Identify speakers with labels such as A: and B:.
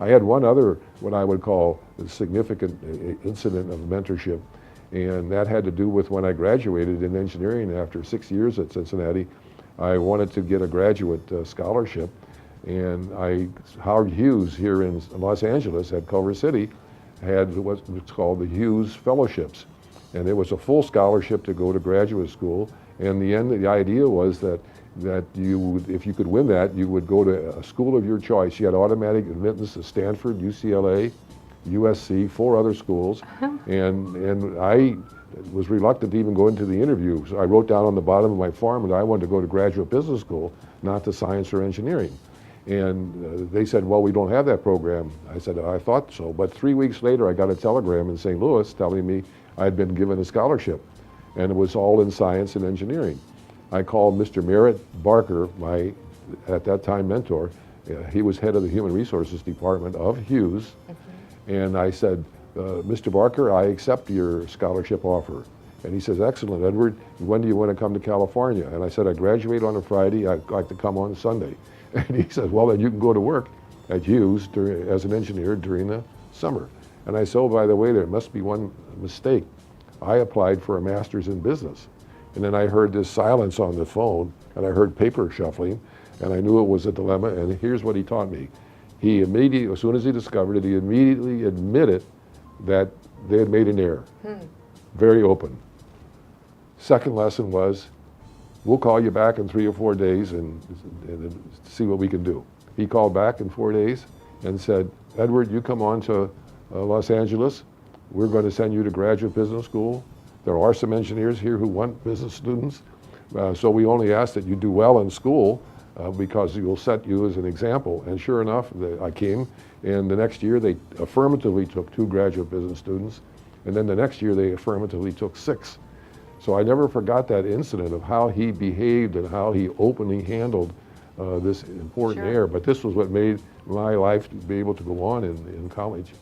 A: I had one other, what I would call a significant incident of mentorship, and that had to do with when I graduated in engineering after 6 years at Cincinnati. I wanted to get a graduate scholarship, and Howard Hughes here in Los Angeles at Culver City had what's called the Hughes Fellowships, and it was a full scholarship to go to graduate school. And the idea was that if you could win that, you would go to a school of your choice. You had automatic admittance to Stanford, UCLA, USC, 4 other schools, and I was reluctant to even go into the interview. So I wrote down on the bottom of my form that I wanted to go to graduate business school, not to science or engineering. And they said, well, we don't have that program. I said, I thought so. But 3 weeks later, I got a telegram in St. Louis telling me I'd been given a scholarship, and it was all in science and engineering. I called Mr. Merritt Barker, my, at that time, mentor. He was head of the Human Resources Department of Hughes. And I said, Mr. Barker, I accept your scholarship offer. And he says, excellent, Edward. When do you want to come to California? And I said, I graduate on a Friday. I'd like to come on Sunday. And he says, well, then you can go to work at Hughes as an engineer during the summer. And I said, oh, by the way, there must be one mistake. I applied for a master's in business. And then I heard this silence on the phone, and I heard paper shuffling, and I knew it was a dilemma. And here's what he taught me. He immediately, as soon as he discovered it, he immediately admitted that they had made an error. Very open. Second lesson was, we'll call you back in 3 or 4 days and see what we can do. He called back in 4 days and said, Edward, you come on to Los Angeles. We're going to send you to graduate business school. There are some engineers here who want business students. So we only ask that you do well in school because we will set you as an example. And sure enough, I came, and the next year they affirmatively took 2 graduate business students. And then the next year they affirmatively took 6. So I never forgot that incident of how he behaved and how he openly handled this important error. But this was what made my life to be able to go on in college.